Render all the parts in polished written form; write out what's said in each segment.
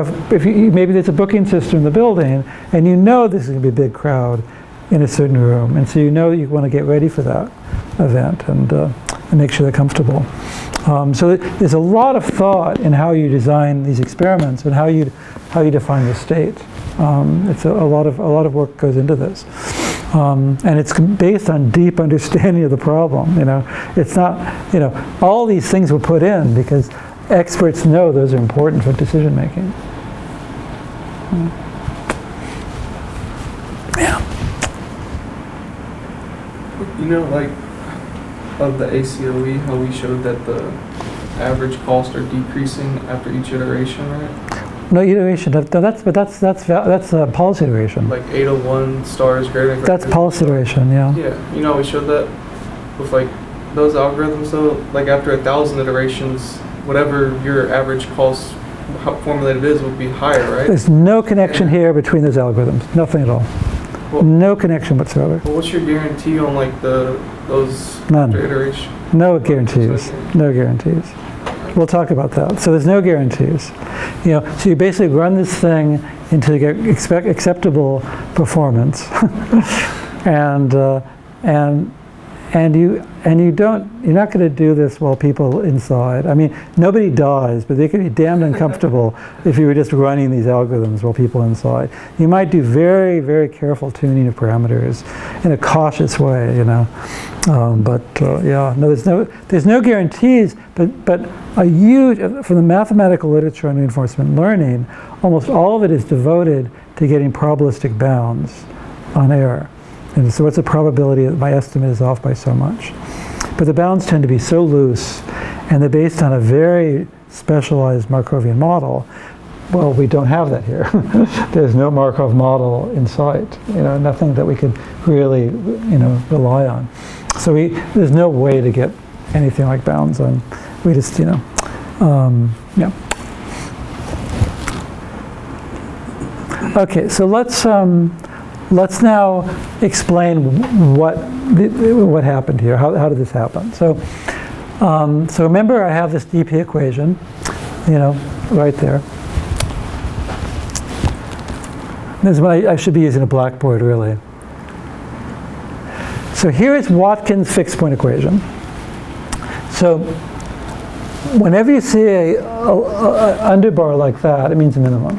maybe there's a booking system in the building, and you know this is going to be a big crowd in a certain room, and so you know you want to get ready for that event and make sure they're comfortable. So there's a lot of thought in how you design these experiments and how you define the state. It's a lot of work goes into this, and it's based on deep understanding of the problem. It's not all these things were put in because experts know those are important for decision making. Yeah. Like of the ACOE, how we showed that the average costs are decreasing after each iteration, right? No iteration. That's policy iteration. Like 801 stars greater than. That's policy iteration. Yeah. Yeah. We showed that with like those algorithms though. Like after 1,000 iterations, whatever your average cost formulated is would be higher, right? There's no connection here between those algorithms. Nothing at all. Well, no connection whatsoever. Well, what's your guarantee on like those None. iterations? No guarantees. No guarantees. We'll talk about that. So there's no guarantees. So you basically run this thing until you get acceptable performance, and you're not going to do this while people inside. I mean, nobody dies, but they could be damned uncomfortable if you were just running these algorithms while people inside. You might do very, very careful tuning of parameters in a cautious way, No, there's no guarantees, but a huge, from the mathematical literature on reinforcement learning, almost all of it is devoted to getting probabilistic bounds on error. And so what's the probability that my estimate is off by so much? But the bounds tend to be so loose, and they're based on a very specialized Markovian model. Well, we don't have that here. There's no Markov model in sight. Nothing that we could really, rely on. So there's no way to get anything like bounds on. We just, yeah. Okay, so let's now explain what happened here. How did this happen? So remember, I have this dp equation, right there. This is what I should be using a blackboard, really. So here is Watkins fixed point equation. So whenever you see a underbar like that, it means a minimum.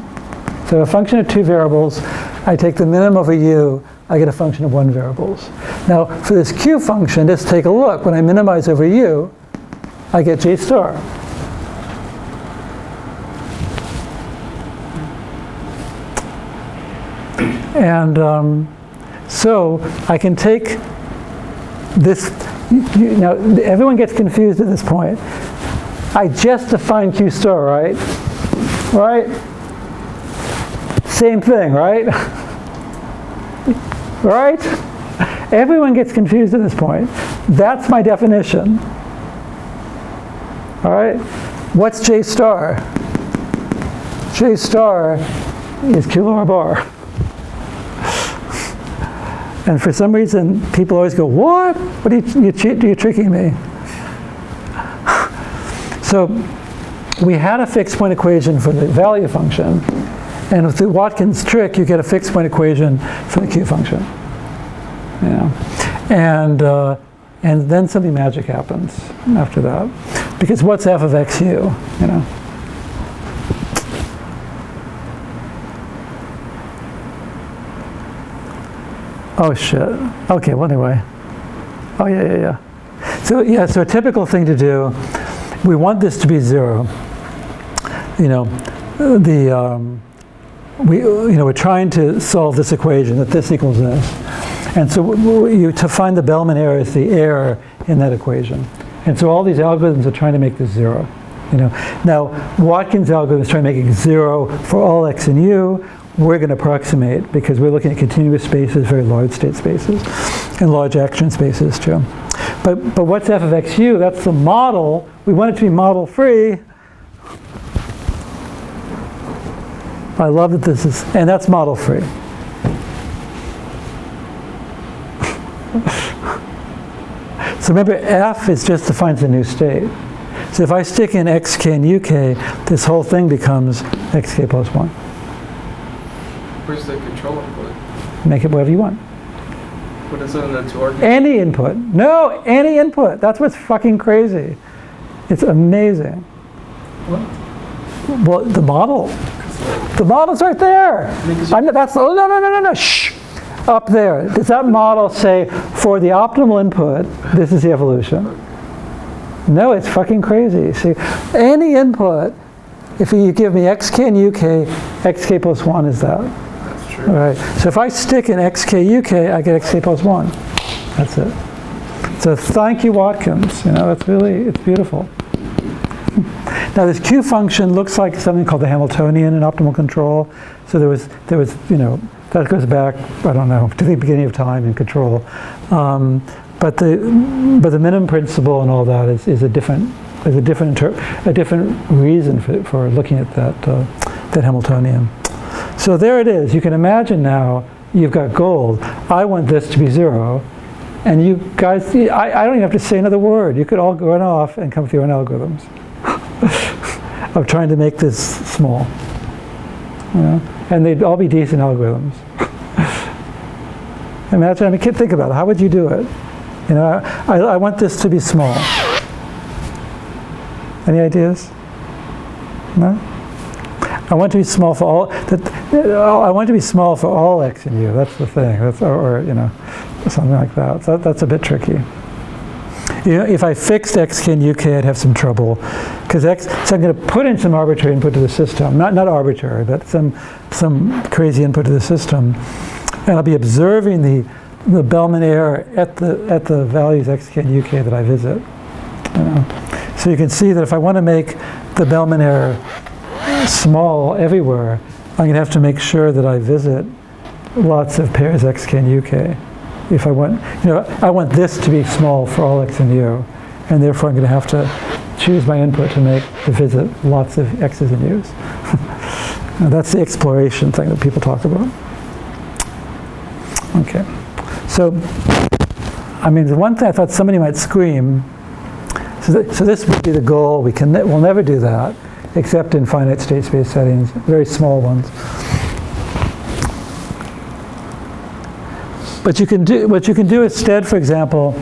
So a function of two variables, I take the minimum over u, I get a function of one variables. Now for this q function, just take a look. When I minimize over u, I get j star. And so I can take this, now everyone gets confused at this point. I just defined q star, right? Right? Same thing, right? Right? Everyone gets confused at this point. That's my definition. All right? What's J star? J star is Q lower bar. And for some reason, people always go, what? What are you're tricking me? So we had a fixed point equation for the value function. And with the Watkins trick, you get a fixed point equation for the q function. And then something magic happens after that. Because what's f of xu, Oh shit. Okay, well anyway. Oh yeah. So a typical thing to do, we want this to be 0. We're trying to solve this equation that this equals this. And so to find the Bellman error is the error in that equation. And so all these algorithms are trying to make this 0. Now Watkins' algorithm is trying to make it 0 for all x and u. We're going to approximate because we're looking at continuous spaces, very large state spaces, and large action spaces too. But what's f of xu? That's the model. We want it to be model free. I love that this is, and that's model free. So remember, f is just defines a new state. So if I stick in xk and uk, this whole thing becomes xk plus 1. Where's the control input? Make it whatever you want. What is it in the 2 arguments? Any input. No, any input. That's what's fucking crazy. It's amazing. What? Well, the model. The model's right there. No. Shh. Up there. Does that model say, for the optimal input, this is the evolution? No, it's fucking crazy. See, any input, if you give me xk and uk, xk plus 1 is that. That's true. All right. So if I stick in xk, uk, I get xk plus 1. That's it. So thank you, Watkins. You know, it's beautiful. Now this Q function looks like something called the Hamiltonian in optimal control. So there was, you know, that goes back, I don't know, to the beginning of time in control. But the minimum principle and all that is a different reason for looking at that Hamiltonian. So there it is. You can imagine now you've got gold. I want this to be 0. And you guys, I don't even have to say another word. You could all run off and come with your own algorithms of trying to make this small. You know? And they'd all be decent algorithms. Imagine, I mean, think about it. How would you do it? You know, I want this to be small. Any ideas? No? I want to be small for all. I want to be small for all x and u. That's the thing. Or you know, something like that. So that's a bit tricky. You know, if I fixed xk and uk, I'd have some trouble, because so I'm going to put in some arbitrary input to the system. Not arbitrary, but some crazy input to the system, and I'll be observing the Bellman error at the values xk and uk that I visit. You know? So you can see that if I want to make the Bellman error small everywhere, I'm going to have to make sure that I visit lots of pairs xk and uk. If I want, you know, I want this to be small for all x and u, and therefore I'm going to have to choose my input to visit lots of x's and u's. Now that's the exploration thing that people talk about. Okay, so I mean, the one thing I thought somebody might scream. So this would be the goal. We'll never do that, except in finite state space settings, very small ones. But what you can do instead, for example,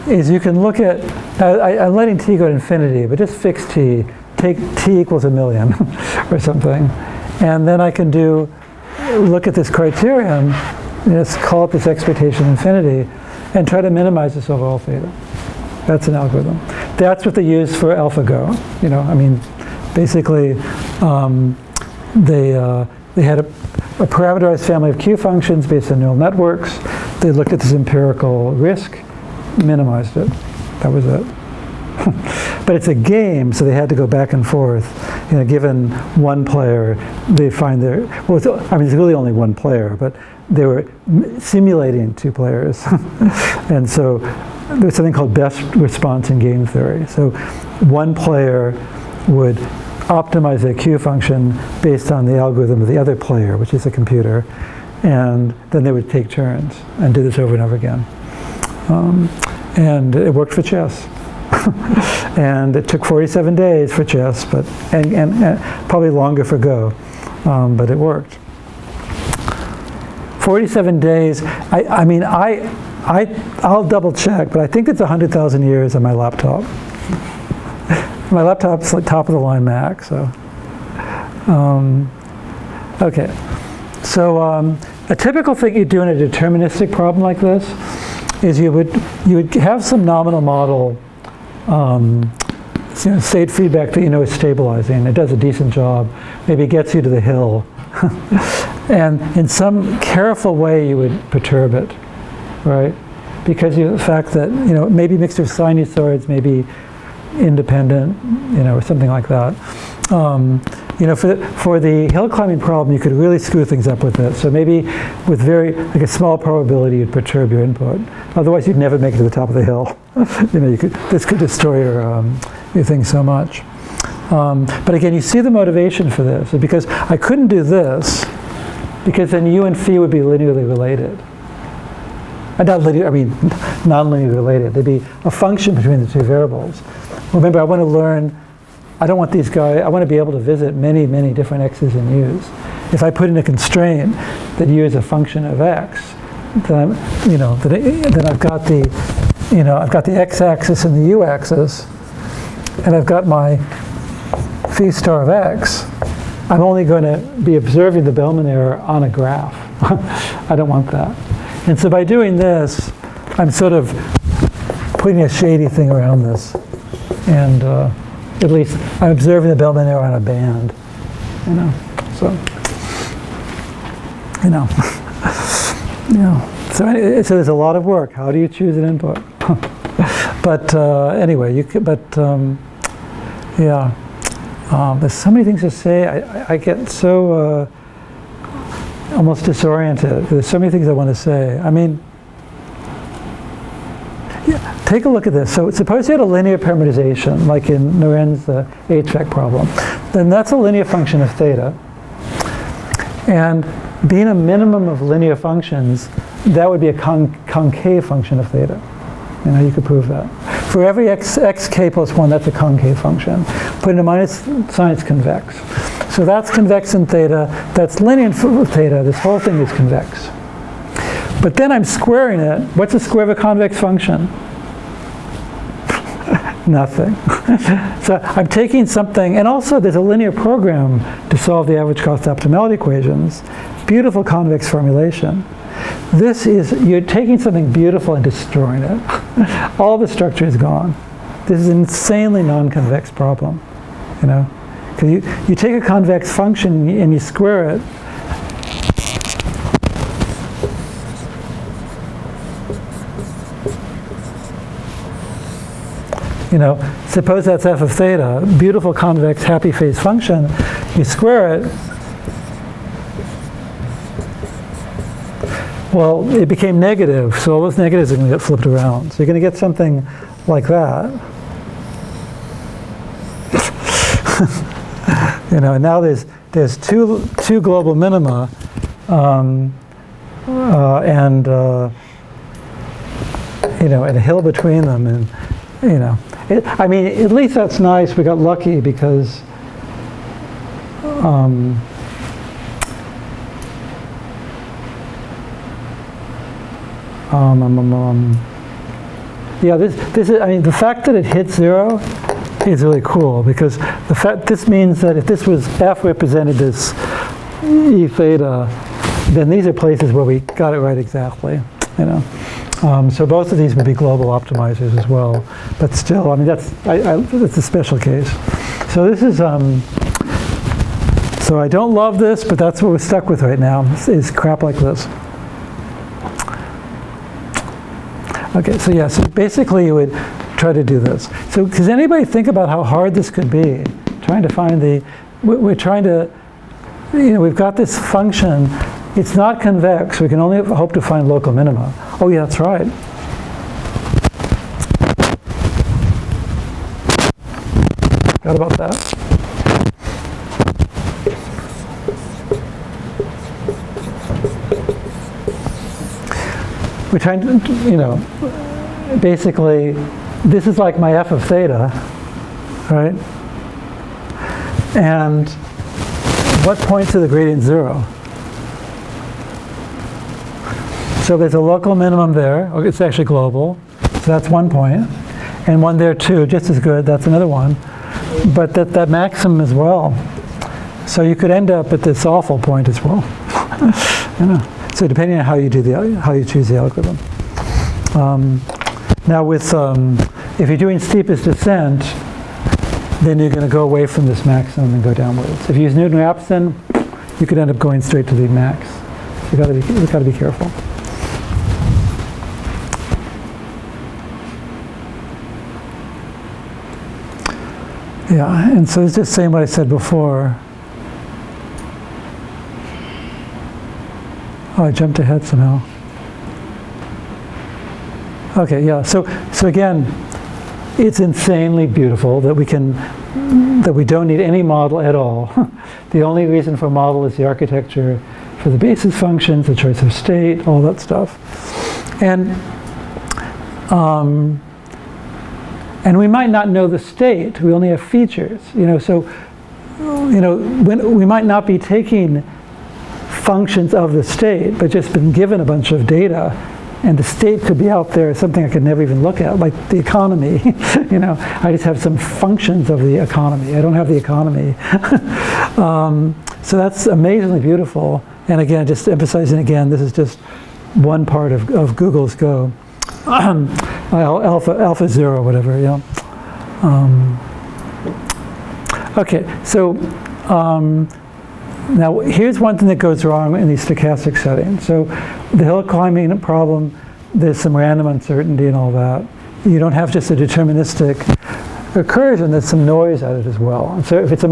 is you can look at, I'm letting t go to infinity, but just fix t, take t equals 1,000,000 or something, and then I can look at this criterion, let's call it this expectation infinity, and try to minimize this over all theta. That's an algorithm. That's what they use for AlphaGo. You know, I mean, basically, they had a parameterized family of Q functions based on neural networks. They looked at this empirical risk, minimized it. That was it. But it's a game, so they had to go back and forth. You know, given one player, they find there's really only one player, but they were simulating 2 players. And so there's something called best response in game theory. So one player would optimize a Q function based on the algorithm of the other player, which is a computer, and then they would take turns and do this over and over again. And it worked for chess. And it took 47 days for chess, but and probably longer for Go, but it worked. 47 days. I'll double check, but I think it's 100,000 years on my laptop. My laptop's like top of the line Mac, so. Okay, so a typical thing you do in a deterministic problem like this is you would have some nominal model, state feedback that you know is stabilizing. It does a decent job. Maybe it gets you to the hill. And in some careful way you would perturb it, right? Because the fact that, you know, maybe mixed with sinusoids, maybe independent, you know, or something like that. You know, for the hill climbing problem, you could really screw things up with it. So maybe with like a small probability, you'd perturb your input. Otherwise, you'd never make it to the top of the hill. You know, this could destroy your thing so much. But again, you see the motivation for this, because I couldn't do this, because then u and phi would be linearly related. Not linear, I mean, non-linearly related. They'd be a function between the 2 variables. Remember, I want to learn, I don't want these guys, I want to be able to visit many, many different x's and u's. If I put in a constraint that u is a function of x, then then I've got the, I've got the x-axis and the u-axis, and I've got my phi star of x. I'm only going to be observing the Bellman error on a graph. I don't want that. And so by doing this, I'm sort of putting a shady thing around this. And at least I'm observing the Bellman error on a band. So, So there's a lot of work. How do you choose an input? But anyway, there's so many things to say. I get so almost disoriented. There's so many things I want to say. I mean, take a look at this. So suppose you had a linear parameterization, like in Noren's HVAC problem. Then that's a linear function of theta. And being a minimum of linear functions, that would be a concave function of theta. You could prove that. For every xk plus 1, that's a concave function. Put in a minus sign, it's convex. So that's convex in theta. That's linear in theta. This whole thing is convex. But then I'm squaring it. What's the square of a convex function? Nothing. So I'm taking something, and also there's a linear program to solve the average cost optimality equations. Beautiful convex formulation. This is, you're taking something beautiful and destroying it. All the structure is gone. This is an insanely non-convex problem, Because you take a convex function and you square it. Suppose that's f of theta, beautiful convex happy phase function. You square it. Well, it became negative, so all those negatives are going to get flipped around. So you're going to get something like that. And now there's two global minima, and and a hill between them, and I mean, at least that's nice. We got lucky because. This is, I mean, the fact that it hits 0 is really cool, because this means that if this was f represented as e theta, then these are places where we got it right exactly, So both of these would be global optimizers as well, but still, I mean, that's a special case. So this is, so I don't love this, but that's what we're stuck with right now, is crap like this. Okay, so so basically you would try to do this. So does anybody think about how hard this could be? Trying to find we're trying to, we've got this function. It's not convex. We can only hope to find local minima. Oh yeah, that's right. Forgot about that. We're trying to, basically, this is like my f of theta, right? And what points to the gradient 0? So there's a local minimum there. Okay, it's actually global. So that's one point. And one there too, just as good. That's another one. But that maximum as well. So you could end up at this awful point as well. So depending on how you choose the algorithm. Now with if you're doing steepest descent, then you're going to go away from this maximum and go downwards. If you use Newton-Raphson, you could end up going straight to the max. So you've got to be careful. Yeah, and so it's just saying what I said before. Oh, I jumped ahead somehow. Okay, yeah. So again, it's insanely beautiful that we don't need any model at all. The only reason for a model is the architecture for the basis functions, the choice of state, all that stuff. And And we might not know the state. We only have features. So when we might not be taking functions of the state, but just been given a bunch of data, and the state could be out there, something I could never even look at, like the economy. I just have some functions of the economy. I don't have the economy. So that's amazingly beautiful. And again, just emphasizing again, this is just one part of Google's Go. Alpha 0, whatever, Okay, so now here's one thing that goes wrong in these stochastic settings. So the hill climbing problem, there's some random uncertainty and all that. You don't have just a deterministic recursion, there's some noise at it as well. And so if it's a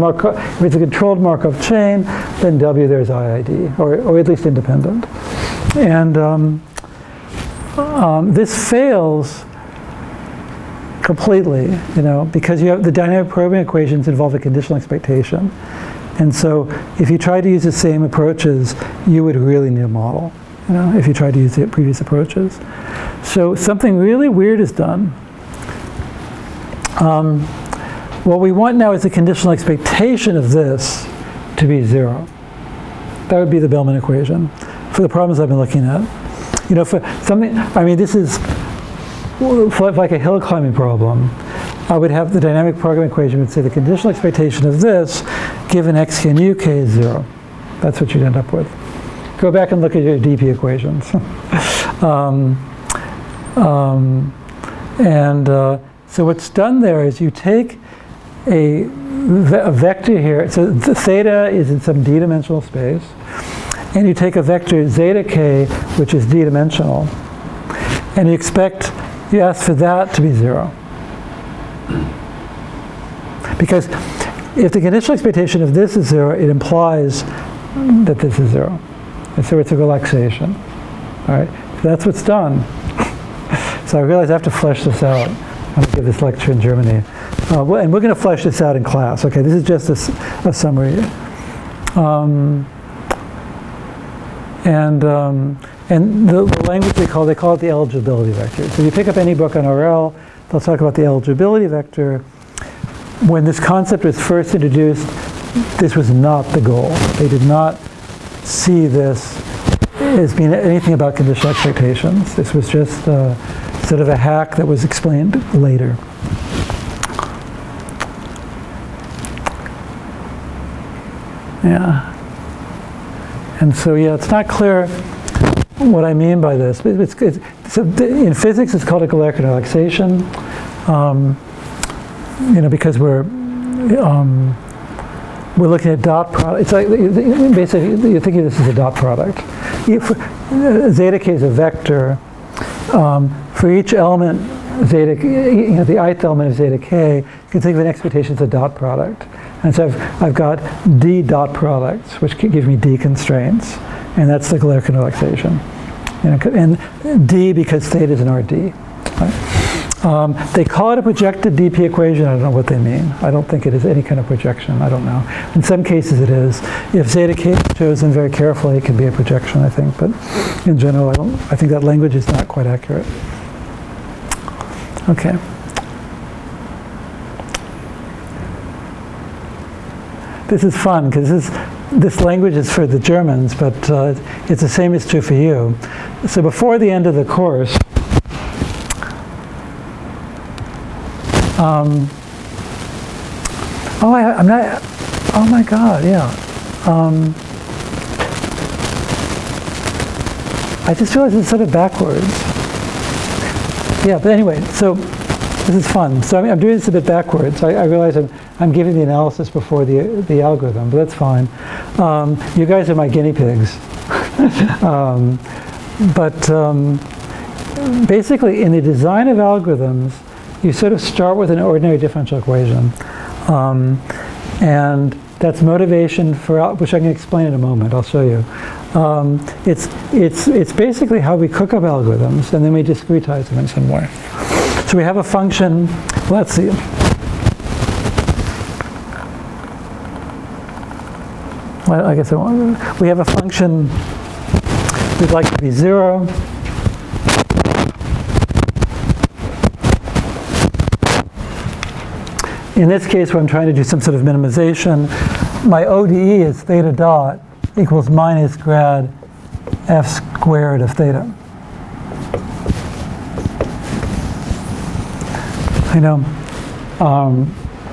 controlled Markov chain, then W there's IID, or at least independent. And this fails completely, because you have the dynamic programming equations involve a conditional expectation. And so if you try to use the same approaches, you would really need a model, if you tried to use the previous approaches. So something really weird is done. What we want now is the conditional expectation of this to be 0. That would be the Bellman equation for the problems I've been looking at. For something, this is like a hill climbing problem. I would have the dynamic programming equation would say the conditional expectation of this given xk and uk is 0. That's what you'd end up with. Go back and look at your DP equations. So what's done there is you take a vector here. So the theta is in some d-dimensional space. And you take a vector zeta k, which is d-dimensional. And you ask for that to be 0. Because if the conditional expectation of this is 0, it implies that this is 0. And so it's a relaxation. All right, so that's what's done. So I realize I have to flesh this out. I'm going to give this lecture in Germany. And we're going to flesh this out in class. Okay, this is just a summary. And the language they call it the eligibility vector. So you pick up any book on RL, they'll talk about the eligibility vector. When this concept was first introduced, this was not the goal. They did not see this as being anything about conditional expectations. This was just sort of a hack that was explained later. Yeah. And so, it's not clear what I mean by this. In physics, it's called a Galerkin relaxation. Because we're looking at dot product. It's like basically you're thinking this is a dot product. Zeta k is a vector. For each element, zeta, the ith element of zeta k, you can think of an expectation as a dot product. And so I've got d dot products, which give me d constraints, and that's the Galerkin relaxation. And d because theta is an RD. Right? They call it a projected DP equation. I don't know what they mean. I don't think it is any kind of projection. I don't know. In some cases it is. If zeta k is chosen very carefully, it can be a projection, I think. But in general, I think that language is not quite accurate. Okay. This is fun because this language is for the Germans, but it's the same is true for you. So before the end of the course, I'm not. Oh my God! Yeah. I just realized it's sort of backwards. Yeah, but anyway, so this is fun. So I'm doing this a bit backwards. I realize I'm giving the analysis before the algorithm, but that's fine. You guys are my guinea pigs. Basically, in the design of algorithms, you sort of start with an ordinary differential equation. And that's motivation for, which I can explain in a moment. I'll show you. It's basically how we cook up algorithms, and then we discretize them in some way. So we have a function. Let's see. Well, I guess we have a function we'd like to be 0. in this case, where I'm trying to do some sort of minimization, my ODE is theta dot equals minus grad f squared of theta. You know,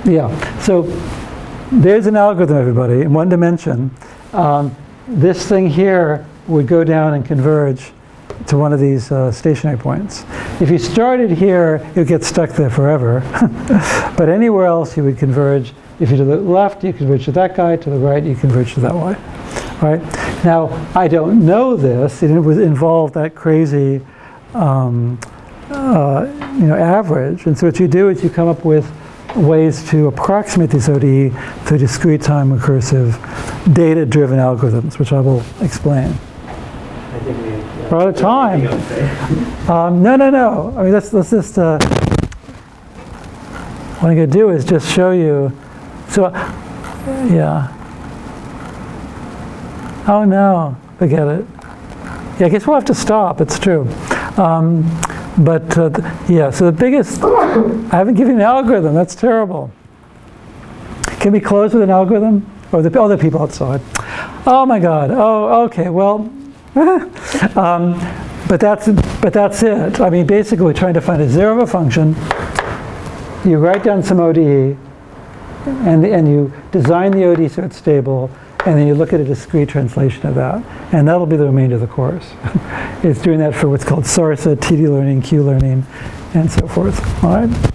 yeah. So there's an algorithm, everybody, in one dimension. This thing here would go down and converge to one of these stationary points. If you started here, it would get stuck there forever. But anywhere else, you would converge. If you to the left, you converge to that guy. To the right, you converge to that way. All right. Now, I don't know this. It would involve that crazy, average. And so what you do is you come up with ways to approximate this ODE through discrete time recursive data-driven algorithms, which I will explain. I think We're out of time. No. I mean, let's just. What I'm going to do is just show you. So, yeah. Oh no, forget it. Yeah, I guess we'll have to stop. It's true. Yeah. So the biggest. I haven't given you an algorithm. That's terrible. Can we close with an algorithm? Or the other people outside? Oh my God. Oh, okay. Well. But that's it. I mean, basically, we're trying to find a zero of a function. You write down some ODE, and you design the ODE so it's stable, and then you look at a discrete translation of that, and that'll be the remainder of the course. It's doing that for what's called SARSA, TD learning, Q learning, and so forth. All right.